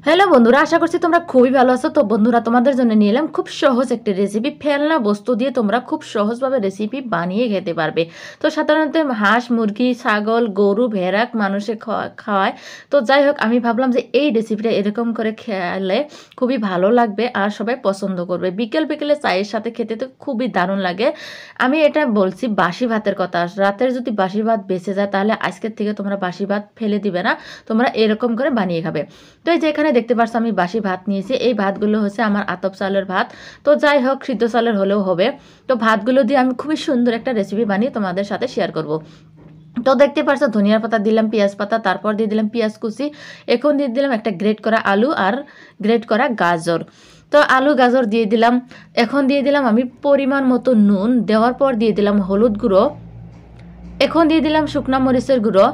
Hello বন্ধুরা, আশা করছি তোমরা খুবই ভালো আছো। তো বন্ধুরা, তোমাদের জন্য নিয়ে এলাম খুব সহজ একটি রেসিপি। ফেলনা বস্তু দিয়ে তোমরা খুব সহজভাবে রেসিপি বানিয়ে খেতে পারবে। তো সাধারণত হাঁস, মুরগি, ছাগল, গরু, ভেড়া মানুষে খাওয়ায়। তো যাই হোক, আমি ভাবলাম যে এই রেসিপিটা এরকম করে খেলে খুবই ভালো লাগবে আর সবাই পছন্দ করবে। বিকেল বিকেলে চায়ের সাথে খেতে তো খুবই দারুণ লাগে। আমি এটা বলছি বাসি ভাতের কথা। রাতের যদি বাসি ভাত বেঁচে যায় তাহলে আজকের থেকে তোমরা বাসি ভাত ফেলে দিবে না, তোমরা এরকম করে বানিয়ে খাবে। তো এই যে এখানে দেখতে পাচ্ছ আমি বাসি ভাত নিয়েছি। এই ভাতগুলো হচ্ছে আমার আতপ চালের ভাত। তো যাই হোক, সিদ্ধ চালের হলেও হবে। তো ভাতগুলো দিয়ে আমি খুবই সুন্দর একটা রেসিপি বানিয়ে তোমাদের সাথে শেয়ার করব। তো দেখতে পাচ্ছ ধনিয়ার পাতা দিলাম, পেঁয়াজ পাতা, তারপর দিয়ে দিলাম পেঁয়াজ কুচি। এখন দিয়ে দিলাম একটা গ্রেট করা আলু আর গ্রেট করা গাজর। তো আলু গাজর দিয়ে দিলাম। এখন দিয়ে দিলাম আমি পরিমাণ মতো নুন। দেওয়ার পর দিয়ে দিলাম হলুদ গুঁড়ো। এখন দিয়ে দিলাম শুকনা মরিচের গুঁড়ো।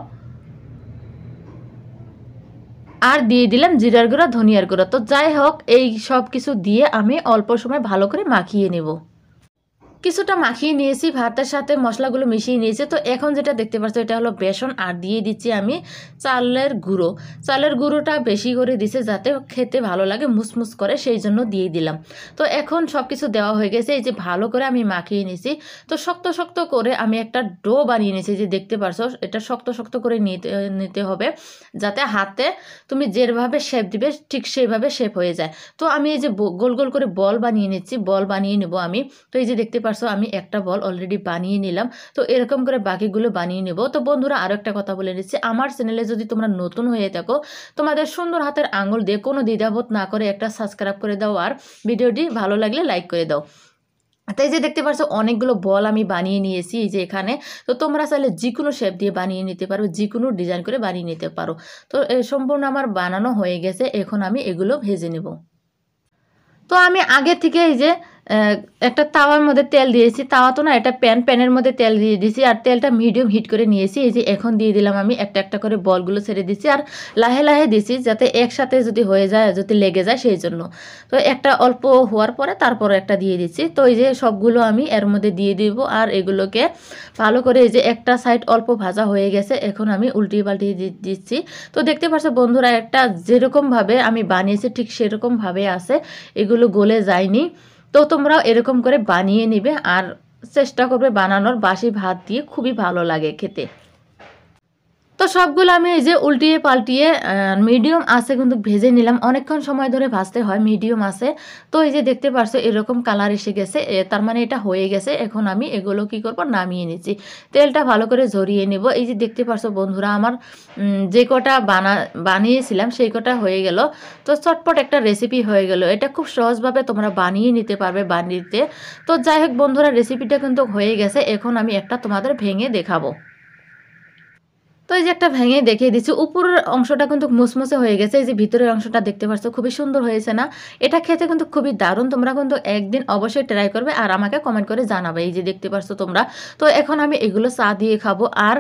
আর দিয়ে দিলাম জিরার গুঁড়া, ধনিয়ার গুঁড়া। তো যাই হোক, এই সব কিছু দিয়ে আমি অল্প সময় ভালো করে মাখিয়ে নেব। কিছুটা মাখিয়ে নিয়েছি, ভাতের সাথে মশলাগুলো মিশিয়ে নিয়েছি। তো এখন যেটা দেখতে পাচ্ছ এটা হলো বেসন, আর দিয়ে দিচ্ছি আমি চালের গুঁড়ো। চালের গুঁড়োটা বেশি করে দিছে যাতে খেতে ভালো লাগে, মুসমুস করে, সেই জন্য দিয়ে দিলাম। তো এখন সব কিছু দেওয়া হয়ে গেছে। এই যে ভালো করে আমি মাখিয়ে নিয়েছি। তো শক্ত শক্ত করে আমি একটা ডো বানিয়ে নিয়েছি। যে দেখতে পাচ্ছ এটা শক্ত শক্ত করে নিতে হবে, যাতে হাতে তুমি যেভাবে শেপ দিবে ঠিক সেইভাবে শেপ হয়ে যায়। তো আমি এই যে গোল গোল করে বল বানিয়ে নিচ্ছি, বল বানিয়ে নেব আমি। তো এই যে দেখতে পারছো আমি একটা বল অলরেডি বানিয়ে নিলাম। তো এরকম করে বাকিগুলো বানিয়ে নেব। তো বন্ধুরা, আরও একটা কথা বলে নিচ্ছি, আমার চ্যানেলে যদি তোমরা নতুন হয়ে থাকো, তোমাদের সুন্দর হাতের আঙুল দিয়ে কোনো দ্বিধাবোধ না করে একটা সাবস্ক্রাইব করে দাও, আর ভিডিওটি ভালো লাগলে লাইক করে দাও। তাই যে দেখতে পাচ্ছ অনেকগুলো বল আমি বানিয়ে নিয়েছি এই যে এখানে। তো তোমরা চাইলে যে কোনো শেপ দিয়ে বানিয়ে নিতে পারো, যে কোনো ডিজাইন করে বানিয়ে নিতে পারো। তো সম্পূর্ণ আমার বানানো হয়ে গেছে। এখন আমি এগুলো ভেজে নেব। তো আমি আগে থেকে এই যে একটা তাওয়ার মধ্যে তেল দিয়েছি। তাওয়া তো না, এটা প্যানের মধ্যে তেল দিয়ে দিয়েছি, আর তেলটা মিডিয়াম হিট করে নিয়েছি। এই যে এখন দিয়ে দিলাম আমি একটা একটা করে বলগুলো ছেড়ে দিচ্ছি, আর লাহে লাহে দিছি যাতে একসাথে যদি হয়ে যায়, যদি লেগে যায় সেই জন্য। তো একটা অল্প হওয়ার পরে তারপরে একটা দিয়ে দিচ্ছি। তো এই যে সবগুলো আমি এর মধ্যে দিয়ে দিব, আর এগুলোকে ভালো করে এই যে একটা সাইড অল্প ভাজা হয়ে গেছে, এখন আমি উল্টিয়ে পাল্টিয়ে দিচ্ছি। তো দেখতে পাচ্ছ বন্ধুরা, একটা যেরকমভাবে আমি বানিয়েছি ঠিক সেরকমভাবে আছে, এগুলো গলে যায়নি। তো তোমরাও এরকম করে বানিয়ে নিবে আর চেষ্টা করবে বানানোর। বাসি ভাত দিয়ে খুবই ভালো লাগে খেতে। তো সবগুলো আমি এই যে উল্টিয়ে পাল্টিয়ে মিডিয়াম আছে কিন্তু ভেজে নিলাম। অনেকক্ষণ সময় ধরে ভাজতে হয় মিডিয়াম আছে। তো এই যে দেখতে পারছো এরকম কালার এসে গেছে, তার মানে এটা হয়ে গেছে। এখন আমি এগুলো কি করব, নামিয়ে নিচ্ছি। তেলটা ভালো করে ঝরিয়ে নেব। এই যে দেখতে পারছো বন্ধুরা, আমার যে কটা বানিয়েছিলাম সেই কটা হয়ে গেল। তো চটপট একটা রেসিপি হয়ে গেল। এটা খুব সহজভাবে তোমরা বানিয়ে নিতে পারবে বাড়িতে। তো যাই হোক বন্ধুরা, রেসিপিটা কিন্তু হয়ে গেছে। এখন আমি একটা তোমাদের ভেঙে দেখাবো। তো এই যে একটা ভেঙে দেখিয়ে দিচ্ছি, উপরের অংশটা কিন্তু মুসমুসে হয়ে গেছে। এই যে ভিতরের অংশটা দেখতে পাচ্ছ খুবই সুন্দর হয়েছে না? এটা খেতে কিন্তু খুবই দারুণ। তোমরা কিন্তু একদিন অবশ্যই ট্রাই করবে আর আমাকে কমেন্ট করে জানাবে। এই যে দেখতে পাচ্ছ তোমরা। তো এখন আমি এগুলো চা দিয়ে খাবো। আর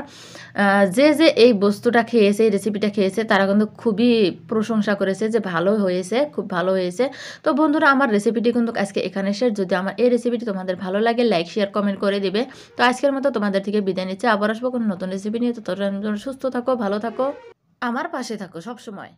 যে যে এই বস্তুটা খেয়েছে, এই রেসিপিটা খেয়েছে, তারা কিন্তু খুবই প্রশংসা করেছে যে ভালো হয়েছে, খুব ভালো হয়েছে। তো বন্ধুরা, আমার রেসিপিটি কিন্তু আজকে এখানে শেষ। যদি আমার এই রেসিপিটি তোমাদের ভালো লাগে, লাইক শেয়ার কমেন্ট করে দিবে। তো আজকের মতো তোমাদের থেকে বিদায় নিচ্ছি। আবার আসবো কোনো নতুন রেসিপি নিয়ে। তো তোমরা সুস্থ থাকো, ভালো থাকো, আমার পাশে থাকো সব সময়।